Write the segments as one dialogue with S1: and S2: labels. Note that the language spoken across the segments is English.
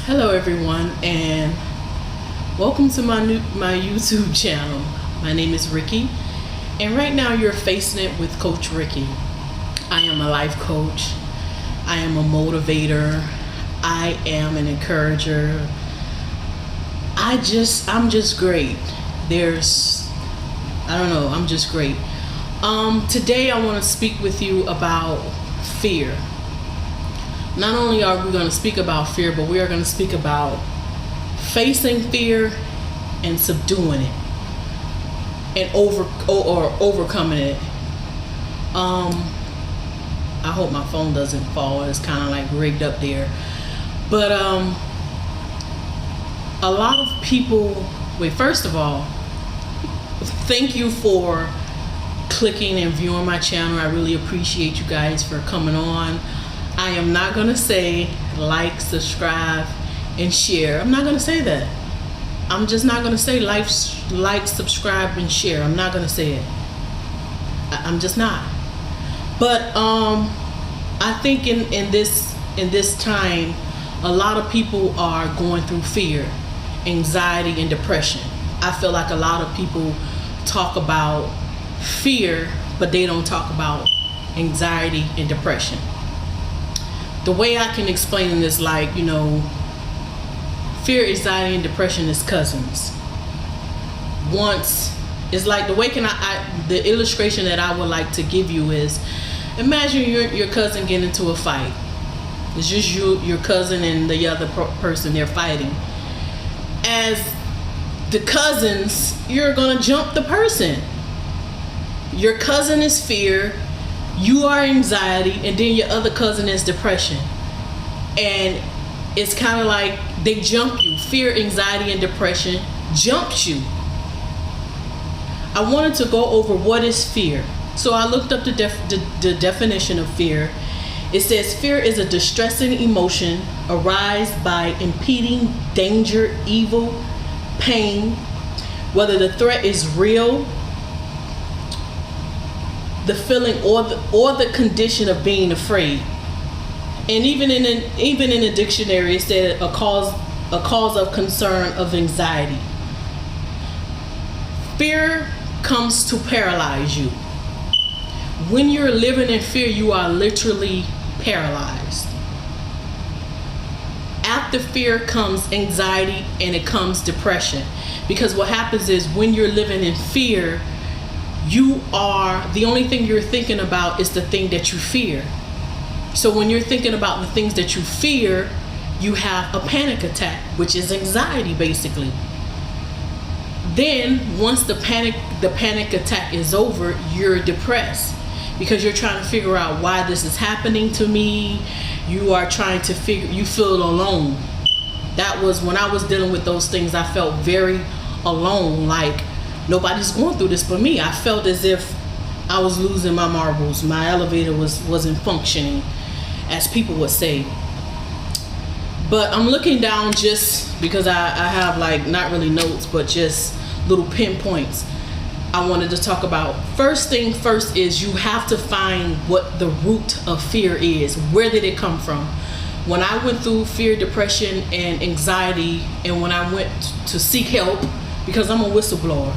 S1: Hello everyone, and welcome to my YouTube channel. My name is Ricky, and right now you're facing it with Coach Ricky. I am a life coach. I am a motivator. I am an encourager. I'm just great. I'm just great. Today I want to speak with you about fear. Not only are we going to speak about fear, but we are going to speak about facing fear and subduing it and overcoming it. I hope my phone doesn't fall. It's kind of like rigged up there. But a lot of people, first of all, thank you for clicking and viewing my channel. I really appreciate you guys for coming on. I am not going to say like, subscribe, and share. I'm not going to say that. I'm just not going to say like, subscribe, and share. I'm not going to say it. I'm just not. But I think in this time, a lot of people are going through fear, anxiety, and depression. I feel like a lot of people talk about fear, but they don't talk about anxiety and depression. The way I can explain it is like, fear, anxiety, and depression is cousins. It's like the illustration that I would like to give you is, imagine your cousin get into a fight. It's just your cousin and the other person, they're fighting. As the cousins, you're gonna jump the person. Your cousin is fear, you are anxiety, and then your other cousin is depression. And it's kind of like they jump you. Fear, anxiety, and depression jumps you. I wanted to go over what is fear. So I looked up the definition of fear. It says fear is a distressing emotion arised by impending danger, evil, pain, whether the threat is real, the feeling or the condition of being afraid. And even in a dictionary, it said a cause of concern of anxiety. Fear comes to paralyze you. When you're living in fear, you are literally paralyzed. After fear comes anxiety, and it comes depression. Because what happens is when you're living in fear, the only thing you're thinking about is the thing that you fear. So when you're thinking about the things that you fear, you have a panic attack, which is anxiety basically. Then once the panic attack is over, you're depressed because you're trying to figure out why this is happening to me. You feel alone. That was when I was dealing with those things. I felt very alone, like nobody's going through this but me. I felt as if I was losing my marbles. My elevator wasn't functioning, as people would say. But I'm looking down just because I have like not really notes, but just little pinpoints I wanted to talk about. First thing first is you have to find what the root of fear is. Where did it come from? When I went through fear, depression, and anxiety, and when I went to seek help, because I'm a whistleblower.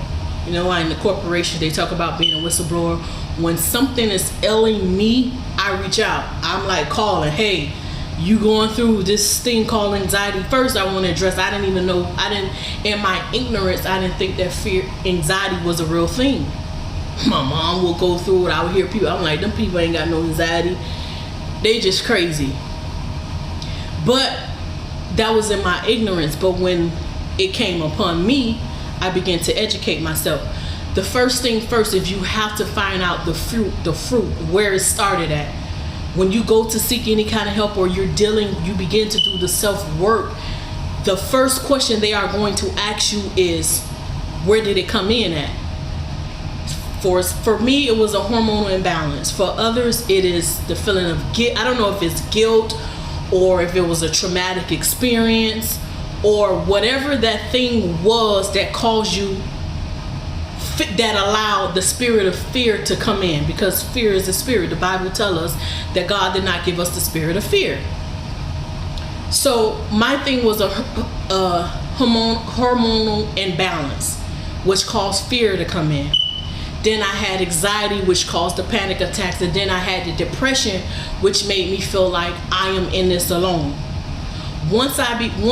S1: In the corporation, they talk about being a whistleblower. When something is ailing me, I reach out. I'm like calling, hey, you going through this thing called anxiety. First, I want to address, in my ignorance, I didn't think that fear, anxiety was a real thing. My mom will go through it. I would hear people, I'm like, them people ain't got no anxiety. They just crazy. But that was in my ignorance. But when it came upon me, I began to educate myself. The first thing first is you have to find out the fruit, where it started at. When you go to seek any kind of help or you begin to do the self-work, the first question they are going to ask you is, where did it come in at? For me, it was a hormonal imbalance. For others, it is the feeling of guilt. I don't know if it's guilt or if it was a traumatic experience or whatever that thing was that caused you, that allowed the spirit of fear to come in, because fear is a spirit. The Bible tells us that God did not give us the spirit of fear. So my thing was a hormonal imbalance, which caused fear to come in. Then I had anxiety, which caused the panic attacks, and then I had the depression, which made me feel like I am in this alone. Once I began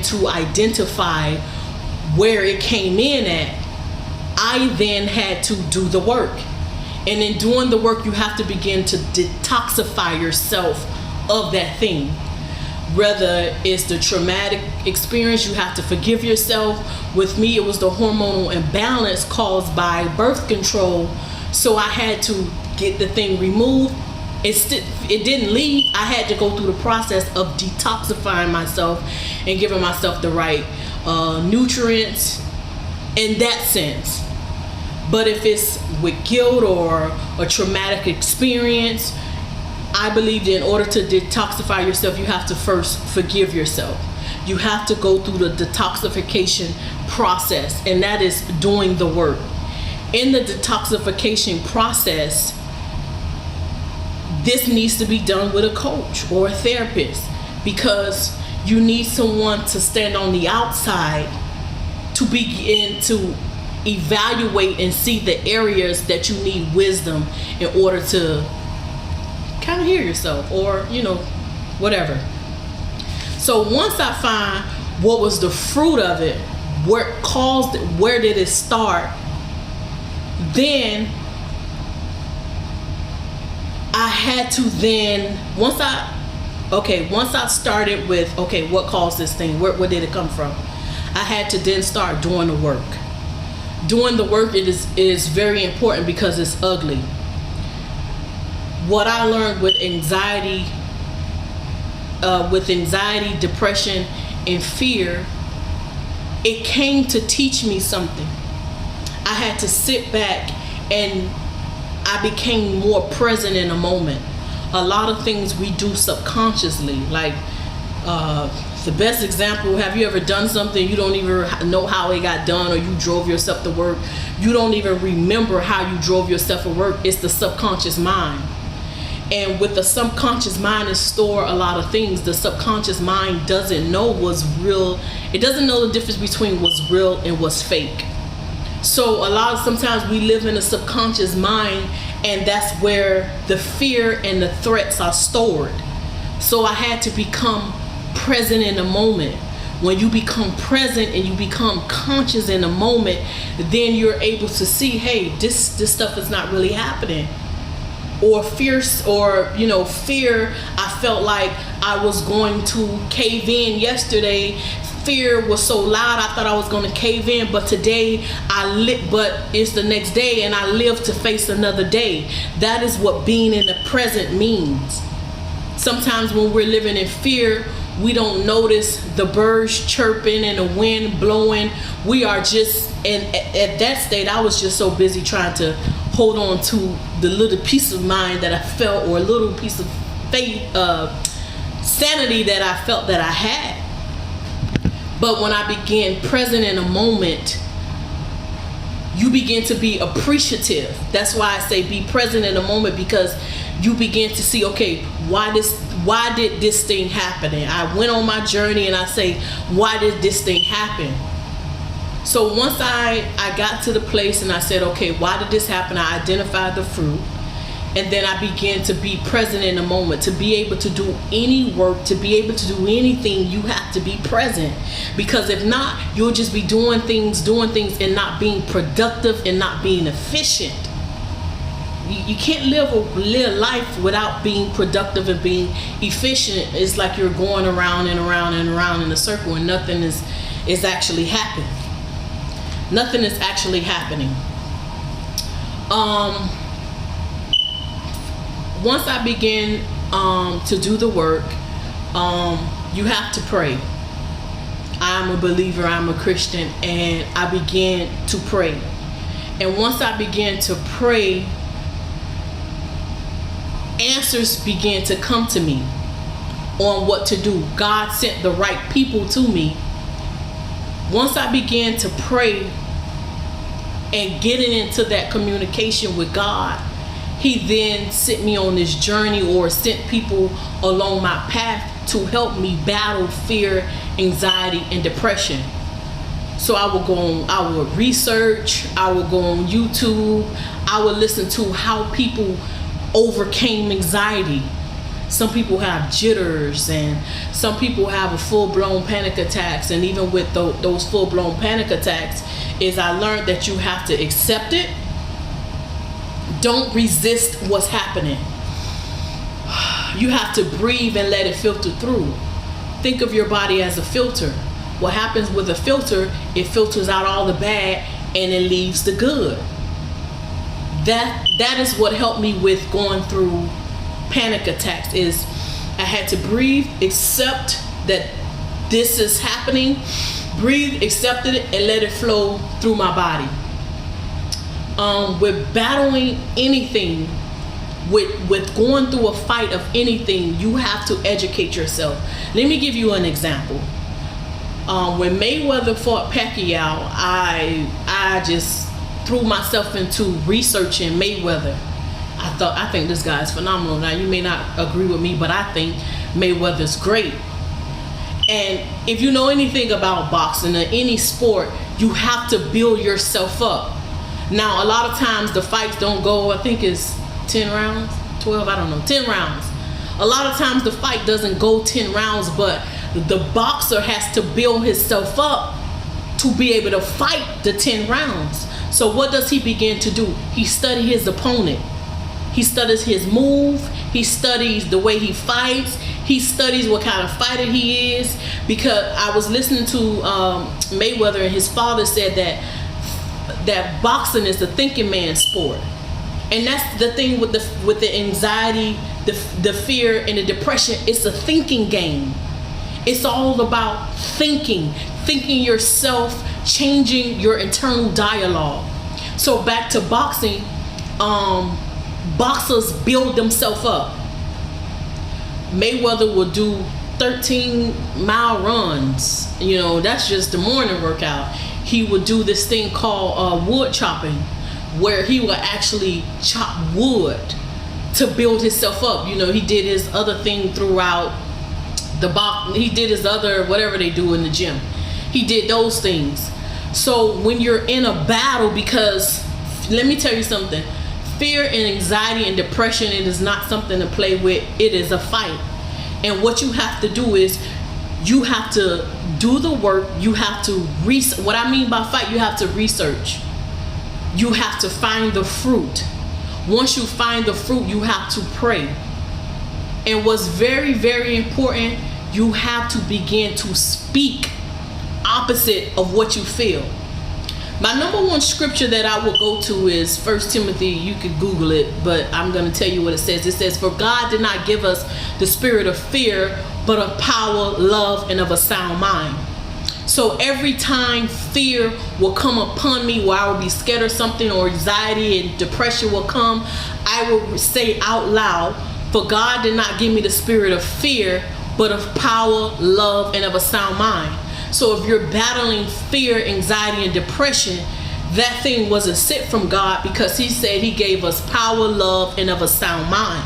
S1: to identify where it came in at, I then had to do the work. And in doing the work, you have to begin to detoxify yourself of that thing. Whether it's the traumatic experience, you have to forgive yourself. With me, it was the hormonal imbalance caused by birth control. So I had to get the thing removed. It didn't leave. I had to go through the process of detoxifying myself and giving myself the right nutrients in that sense. But if it's with guilt or a traumatic experience, I believe that in order to detoxify yourself, you have to first forgive yourself. You have to go through the detoxification process, and that is doing the work. In the detoxification process, this needs to be done with a coach or a therapist, because you need someone to stand on the outside to begin to evaluate and see the areas that you need wisdom in order to kind of hear yourself, or whatever. So once I find what was the fruit of it, where did it start, then I had to once I started with what caused this thing, where did it come from, I had to then start doing the work. Doing the work is very important because it's ugly. What I learned with anxiety, depression, and fear, it came to teach me something. I had to sit back and I became more present in a moment. A lot of things we do subconsciously, like the best example, have you ever done something you don't even know how it got done, or you drove yourself to work, you don't even remember how you drove yourself to work? It's the subconscious mind. And with the subconscious mind is store a lot of things. The subconscious mind doesn't know what's real. It doesn't know the difference between what's real and what's fake. So sometimes we live in a subconscious mind, and that's where the fear and the threats are stored. So I had to become present in the moment. When you become present and you become conscious in the moment, then you're able to see, hey, this stuff is not really happening. Or fear, I felt like I was going to cave in yesterday. Fear was so loud, I thought I was going to cave in, but today but it's the next day and I live to face another day. That is what being in the present means. Sometimes when we're living in fear, we don't notice the birds chirping and the wind blowing. We are just, and at that state, I was just so busy trying to hold on to the little piece of mind that I felt, or a little piece of faith, sanity that I felt that I had. But when I began present in a moment, you begin to be appreciative. That's why I say be present in a moment, because you begin to see, okay, why did this thing happen? And I went on my journey and I say, why did this thing happen? So once I got to the place and I said, okay, why did this happen? I identified the fruit. And then I began to be present in the moment. To be able to do any work, to be able to do anything, you have to be present. Because if not, you'll just be doing things and not being productive and not being efficient. You can't live life without being productive and being efficient. It's like you're going around and around and around in a circle, and nothing is actually happening. Nothing is actually happening. Once I began to do the work, you have to pray. I'm a believer, I'm a Christian, and I began to pray. And once I began to pray, answers began to come to me on what to do. God sent the right people to me. Once I began to pray and getting into that communication with God, He then sent me on this journey, or sent people along my path to help me battle fear, anxiety, and depression. So I would research, I would go on YouTube, I would listen to how people overcame anxiety. Some people have jitters, and some people have a full-blown panic attacks. And even with those full-blown panic attacks, I learned that you have to accept it. Don't resist what's happening. You have to breathe and let it filter through. Think of your body as a filter. What happens with a filter, it filters out all the bad and it leaves the good. That is what helped me with going through panic attacks. Is I had to breathe, accept that this is happening, breathe, accept it, and let it flow through my body. With battling anything, with going through a fight of anything, you have to educate yourself. Let me give you an example. When Mayweather fought Pacquiao, I just threw myself into researching Mayweather. I think this guy is phenomenal. Now, you may not agree with me, but I think Mayweather's great. And if you know anything about boxing or any sport, you have to build yourself up. Now, a lot of times the fights don't go, I think it's 10 rounds, 12, I don't know, 10 rounds. A lot of times the fight doesn't go 10 rounds, but the boxer has to build himself up to be able to fight the 10 rounds. So what does he begin to do? He studies his opponent. He studies his move. He studies the way he fights. He studies what kind of fighter he is. Because I was listening to Mayweather, and his father said that boxing is the thinking man's sport. And that's the thing with the anxiety, the fear, and the depression. It's a thinking game. It's all about thinking yourself, changing your internal dialogue. So back to boxing, boxers build themselves up. Mayweather will do 13-mile runs. You know, that's just the morning workout. He would do this thing called wood chopping, where he would actually chop wood to build himself up. You know, he did his other thing throughout the box. He did his other, whatever they do in the gym. He did those things. So when you're in a battle, because let me tell you something, fear and anxiety and depression, it is not something to play with. It is a fight. And what you have to do is you have to do the work. You have to what I mean by fight, you have to research. You have to find the fruit. Once you find the fruit, you have to pray. And what's very, very important, you have to begin to speak opposite of what you feel. My number one scripture that I will go to is 1 Timothy. You could Google it, but I'm going to tell you what it says. It says, "For God did not give us the spirit of fear, but of power, love, and of a sound mind." So every time fear will come upon me, where I will be scared of something, or anxiety and depression will come, I will say out loud, "For God did not give me the spirit of fear, but of power, love, and of a sound mind." So if you're battling fear, anxiety, and depression, that thing wasn't sent from God, because he said he gave us power, love, and of a sound mind.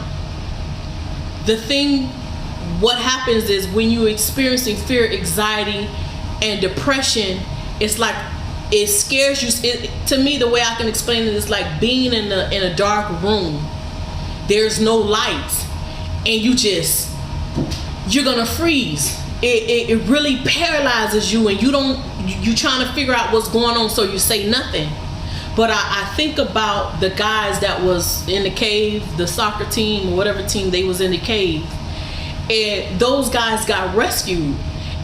S1: What happens is when you're experiencing fear, anxiety, and depression, it's like it scares you. To me, the way I can explain it is like being in a dark room. There's no lights, and you're gonna freeze. It really paralyzes you, and you're trying to figure out what's going on, so you say nothing. But I think about the guys that was in the cave, the soccer team or whatever team, they was in the cave, and those guys got rescued.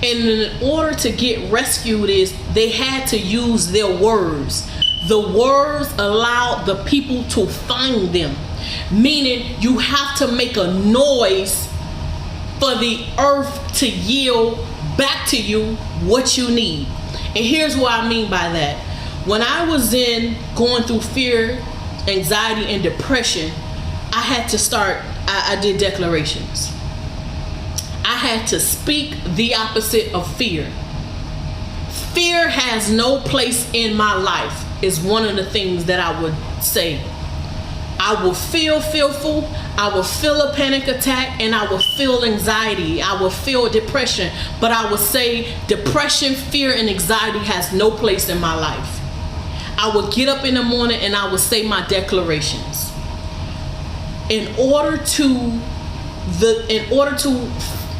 S1: And in order to get rescued, they had to use their words. The words allowed the people to find them, meaning you have to make a noise for the earth to yield back to you what you need. And here's what I mean by that. When I was going through fear, anxiety, and depression, I had to I did declarations. I had to speak the opposite of fear. Fear has no place in my life is one of the things that I would say. I will feel fearful, I will feel a panic attack, and I will feel anxiety, I will feel depression. But I would say depression, fear, and anxiety has no place in my life. I would get up in the morning and I would say my declarations. In order to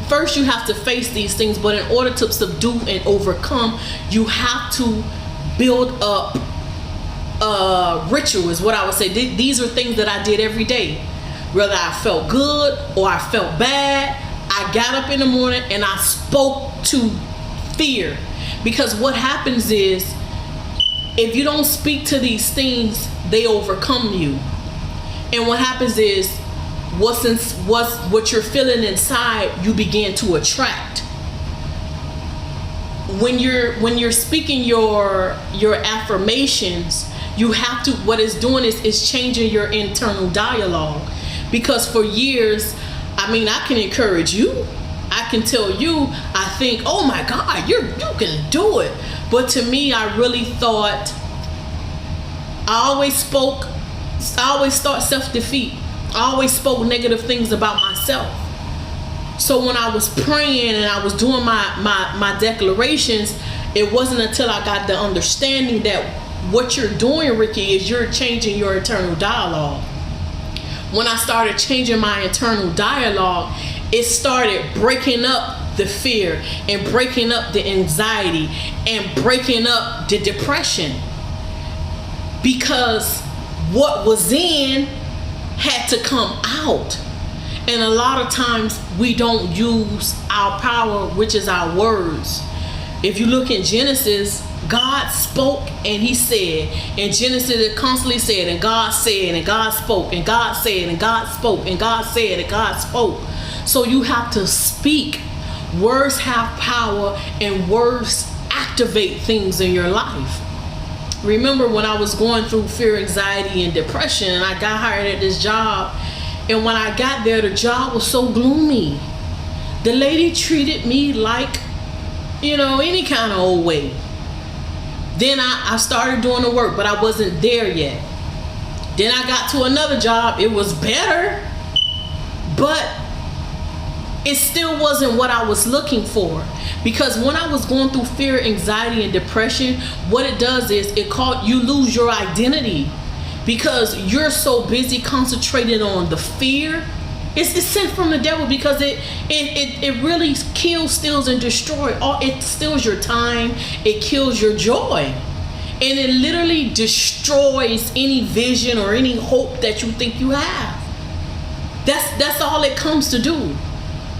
S1: first you have to face these things, but in order to subdue and overcome, you have to build up ritual, is what I would say. These are things that I did every day. Whether I felt good or I felt bad, I got up in the morning and I spoke to fear. Because what happens is, if you don't speak to these things, they overcome you. And what happens is, what you're feeling inside, you begin to attract. When you're speaking your affirmations, you have to, what it's doing is changing your internal dialogue. Because for years, I mean, I can encourage you, I can tell you, I think, oh my God, you can do it. But to me, I really thought, I always thought self-defeat. I always spoke negative things about myself. So when I was praying and I was doing my declarations, it wasn't until I got the understanding that what you're doing, Ricky, is you're changing your internal dialogue. When I started changing my internal dialogue, it started breaking up the fear and breaking up the anxiety and breaking up the depression. Because what was in had to come out. And a lot of times we don't use our power, which is our words. If you look in Genesis, God spoke and he said. In Genesis, it constantly said, and God said, and God spoke, and God said, and God spoke, and God said, and God spoke. So you have to speak. Words have power, and words activate things in your life. Remember when I was going through fear, anxiety, and depression, and I got hired at this job, and when I got there, the job was so gloomy. The lady treated me like, any kind of old way. Then I started doing the work, but I wasn't there yet. Then I got to another job. It was better, but it still wasn't what I was looking for. Because when I was going through fear, anxiety, and depression, what it does is you lose your identity. Because you're so busy concentrating on the fear. It's sent from the devil, because it really kills, steals, and destroys. It steals your time. It kills your joy. And it literally destroys any vision or any hope that you think you have. That's all it comes to do.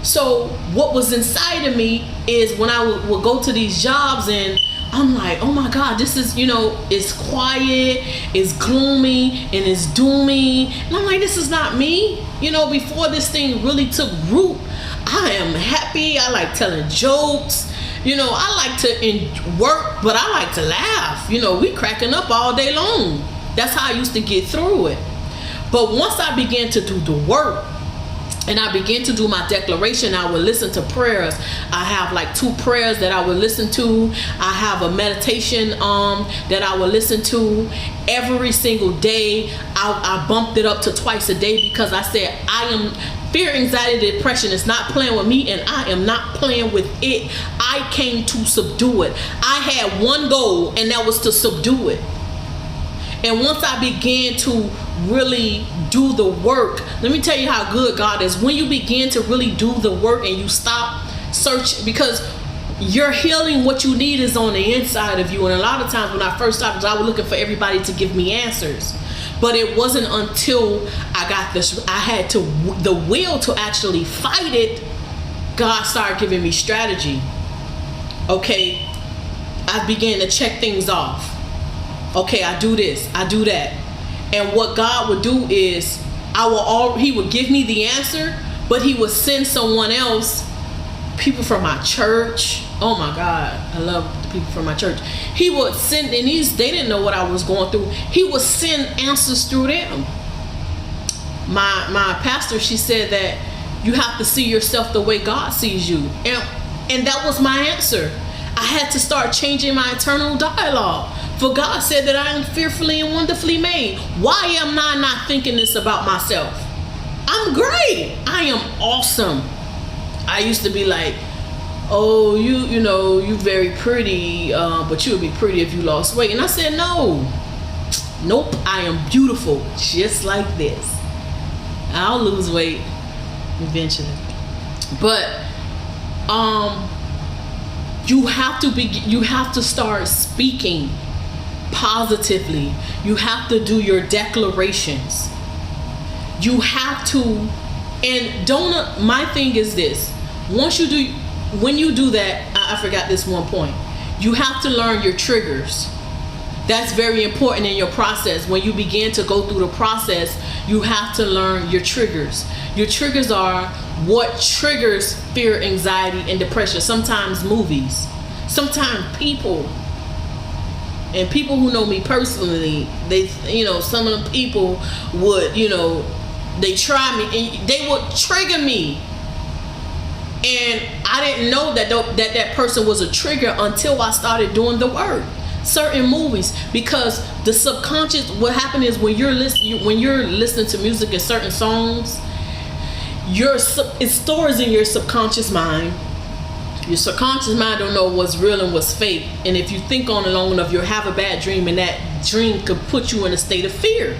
S1: So what was inside of me is when I would go to these jobs and I'm like, oh my God, this is, it's quiet, it's gloomy, and it's doomy. And I'm like, this is not me. Before this thing really took root, I am happy. I like telling jokes. I like to work, but I like to laugh. We cracking up all day long. That's how I used to get through it. But once I began to do the work, and I began to do my declaration, I would listen to prayers. I have like 2 prayers that I would listen to. I have a meditation that I would listen to every single day. I bumped it up to twice a day, because I said, fear, anxiety, depression is not playing with me, and I am not playing with it. I came to subdue it. I had one goal, and that was to subdue it. And once I began to really do the work, let me tell you how good God is. When you begin to really do the work and you stop searching, because your healing, what you need is on the inside of you. And a lot of times when I first started, I was looking for everybody to give me answers. But it wasn't until I got this, I had the will to actually fight it, God started giving me strategy. Okay, I began to check things off. Okay, I do this, I do that. And what God would do is, he would give me the answer, but he would send someone else, people from my church. Oh my God, I love the people from my church. He would send, and they didn't know what I was going through. He would send answers through them. My pastor, she said that you have to see yourself the way God sees you. And that was my answer. I had to start changing my internal dialogue. For God said that I am fearfully and wonderfully made. Why am I not thinking this about myself? I'm great. I am awesome. I used to be like, oh, you know, you very pretty, but you would be pretty if you lost weight. And I said, nope, I am beautiful just like this. I'll lose weight eventually. But you have to start speaking positively. You have to do your declarations. You have to, and my thing is this. When you do that, I forgot this one point. You have to learn your triggers. That's very important in your process. When you begin to go through the process, you have to learn your triggers. Your triggers are what triggers fear, anxiety, and depression. Sometimes movies, sometimes people. And people who know me personally, some of the people would, they try me and they would trigger me. And I didn't know that person was a trigger until I started doing the work. Certain movies, because the subconscious, what happens is when you're listening to music and certain songs, it stores in your subconscious mind. Your subconscious mind don't know what's real and what's fake. And if you think on it long enough, you'll have a bad dream, and that dream could put you in a state of fear.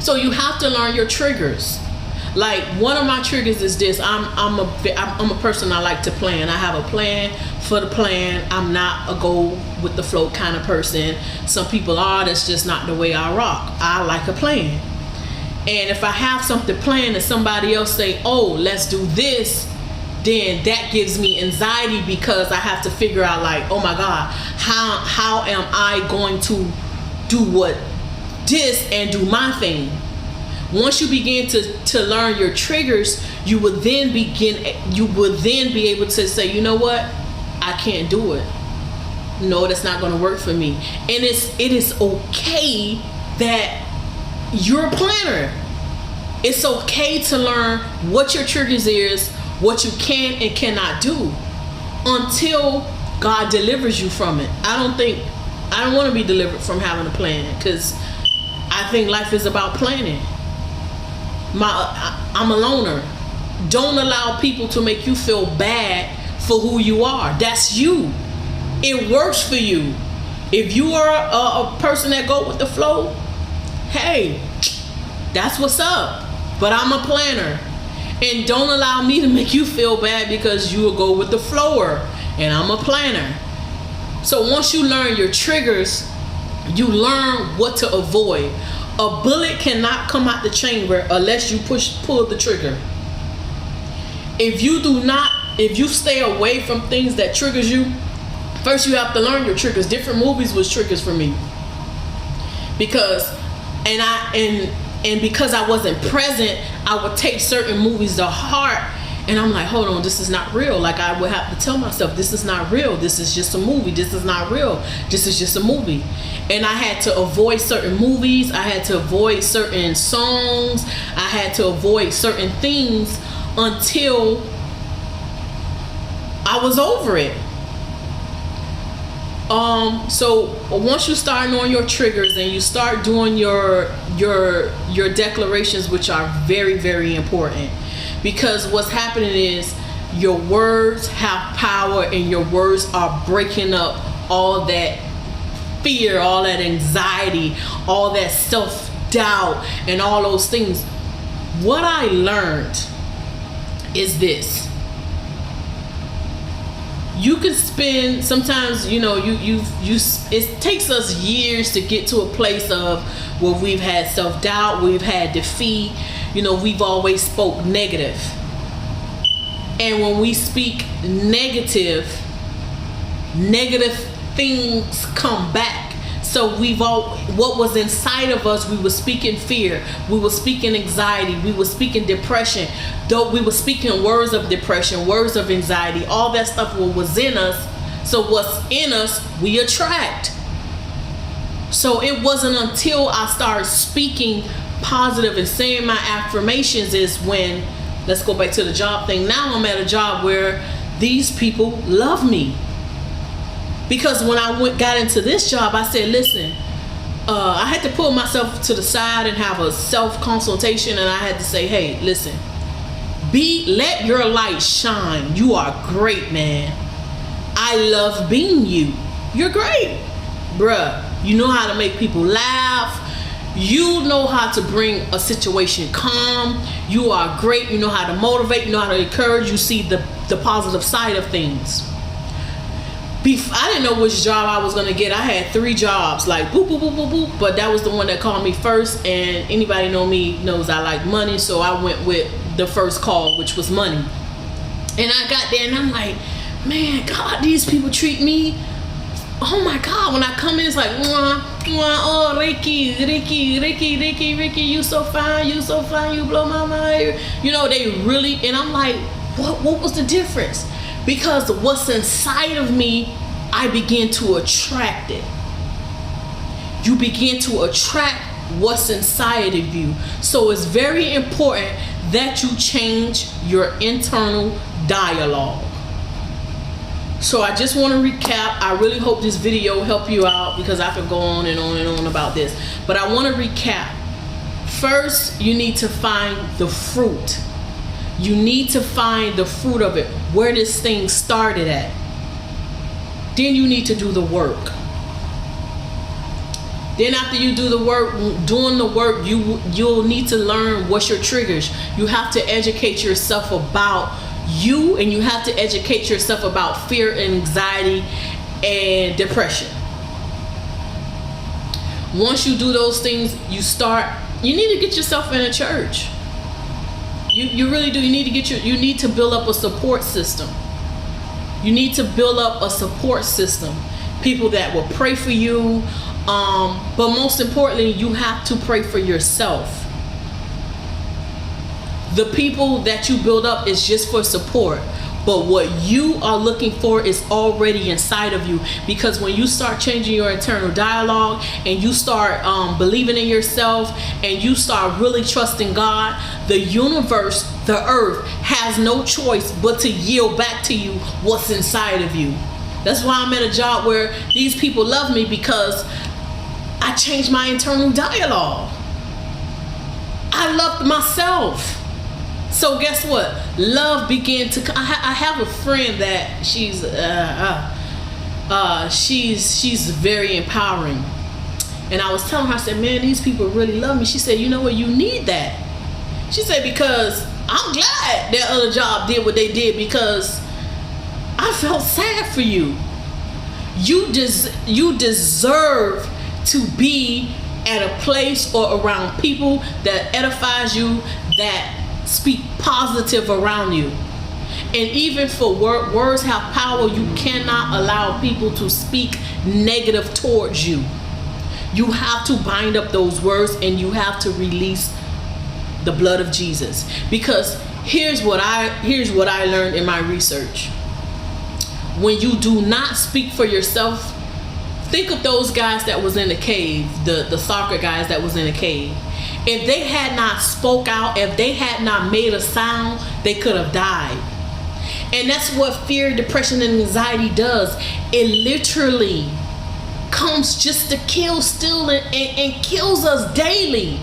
S1: So you have to learn your triggers. Like, one of my triggers is this. I'm a person, I like to plan. I have a plan for the plan. I'm not a go with the flow kind of person. Some people are. That's just not the way I rock. I like a plan. And if I have something planned and somebody else say, oh, let's do this, then that gives me anxiety, because I have to figure out, like, oh my God, how am I going to do this and do my thing? Once you begin to learn your triggers, you will then be able to say, you know what, I can't do it. No, that's not going to work for me. And it is okay that you're a planner. It's okay to learn what your triggers is, what you can and cannot do, until God delivers you from it. I don't want to be delivered from having a plan, because I think life is about planning. I'm a loner. Don't allow people to make you feel bad for who you are. That's you. It works for you. If you are a person that go with the flow, hey, that's what's up. But I'm a planner. And don't allow me to make you feel bad because you will go with the flower, and I'm a planner. So once you learn your triggers, you learn what to avoid. A bullet cannot come out the chamber unless you pull the trigger. If you stay away from things that triggers you, first you have to learn your triggers. Different movies was triggers for me. Because I wasn't present, I would take certain movies to heart, and I'm like, hold on, this is not real. Like, I would have to tell myself, this is not real. This is just a movie. This is not real. This is just a movie. And I had to avoid certain movies. I had to avoid certain songs. I had to avoid certain things until I was over it. So once you start knowing your triggers and you start doing your declarations, which are very, very important, because what's happening is your words have power, and your words are breaking up all that fear, all that anxiety, all that self-doubt, and all those things. What I learned is this. You can spend, sometimes, it takes us years to get to a place of where we've had self-doubt, we've had defeat, we've always spoke negative. And when we speak negative things come back. So what was inside of us, we were speaking fear, we were speaking anxiety, we were speaking depression, though we were speaking words of depression, words of anxiety, all that stuff was in us. So what's in us, we attract. So it wasn't until I started speaking positive and saying my affirmations is when, let's go back to the job thing. Now I'm at a job where these people love me. Because when I got into this job, I said, listen, I had to pull myself to the side and have a self-consultation, and I had to say, hey, listen, let your light shine. You are great, man. I love being you. You're great, bruh. You know how to make people laugh. You know how to bring a situation calm. You are great. You know how to motivate. You know how to encourage. You see the positive side of things. I didn't know which job I was going to get. I had 3 jobs, like boop, boop, boop, boop, boop. But that was the one that called me first. And anybody know me knows I like money. So I went with the first call, which was money. And I got there and I'm like, man, God, these people treat me. Oh my God, when I come in, it's like, mwah, mwah, oh, Ricky, you so fine, you blow my mind. You know, they really, and I'm like, what was the difference? Because what's inside of me, I begin to attract it. You begin to attract what's inside of you. So it's very important that you change your internal dialogue. So I just want to recap. I really hope this video helped you out, because I could go on and on and on about this. But I want to recap. First, you need to find the fruit. You need to find the fruit of it, where this thing started at. Then you need to do the work. Then after you do the work, doing the work, you'll need to learn what's your triggers. You have to educate yourself about you, and you have to educate yourself about fear and anxiety and depression. Once you do those things, you need to get yourself in a church. You really do. You need to build up a support system. You need to build up a support system. People that will pray for you. But most importantly, you have to pray for yourself. The people that you build up is just for support. But what you are looking for is already inside of you. Because when you start changing your internal dialogue, and you start believing in yourself, and you start really trusting God, the universe, the earth, has no choice but to yield back to you what's inside of you. That's why I'm at a job where these people love me, because I changed my internal dialogue. I loved myself. So guess what? Love began to. I have a friend that she's very empowering, and I was telling her, I said, man, these people really love me. She said, you know what? You need that. She said, because I'm glad that other job did what they did, because I felt sad for you. You deserve to be at a place or around people that edifies you, that speak positive around you. And even for words have power. You cannot allow people to speak negative towards you. You have to bind up those words, and you have to release the blood of Jesus. Because here's what I learned in my research. When you do not speak for yourself, think of those guys that was in the cave, the soccer guys that was in the cave. If they had not spoke out, if they had not made a sound, they could have died. And that's what fear, depression, and anxiety does. It literally comes just to kill, steal, and kills us daily,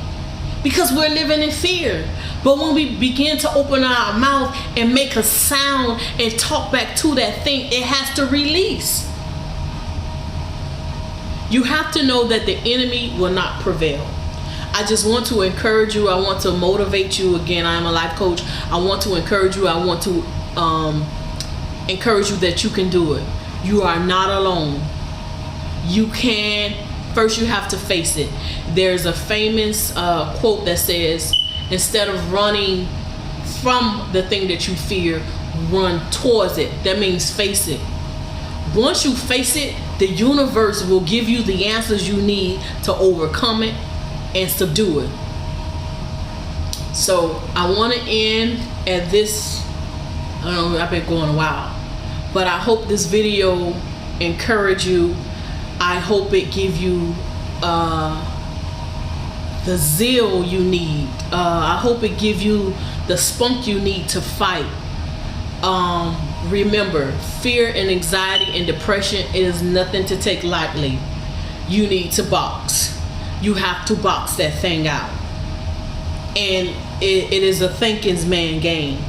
S1: because we're living in fear. But when we begin to open our mouth and make a sound and talk back to that thing, it has to release. You have to know that the enemy will not prevail. I just want to encourage you. I want to motivate you. Again, I am a life coach. I want to encourage you. I want to encourage you that you can do it. You are not alone. You can. First, you have to face it. There's a famous quote that says, instead of running from the thing that you fear, run towards it. That means face it. Once you face it, the universe will give you the answers you need to overcome it and subdue it. So I want to end at this. I don't know, I've been going a while, but I hope this video encourage you. I hope it give you the zeal you need. I hope it give you the spunk you need to fight. remember, fear and anxiety and depression is nothing to take lightly. You need to box. You have to box that thing out. And it is a thinking's man game.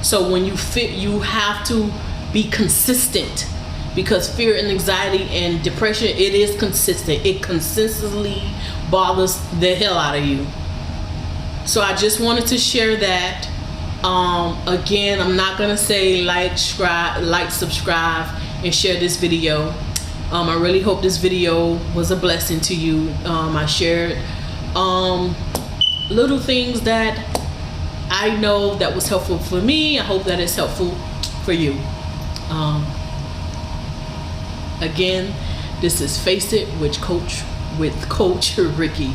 S1: So when you fit, you have to be consistent, because fear and anxiety and depression, it is consistent. It consistently bothers the hell out of you. So I just wanted to share that. Again, I'm not gonna say like, subscribe, and share this video. I really hope this video was a blessing to you. I shared little things that I know that was helpful for me. I hope that it's helpful for you. Again, this is Face It with Coach Ricky.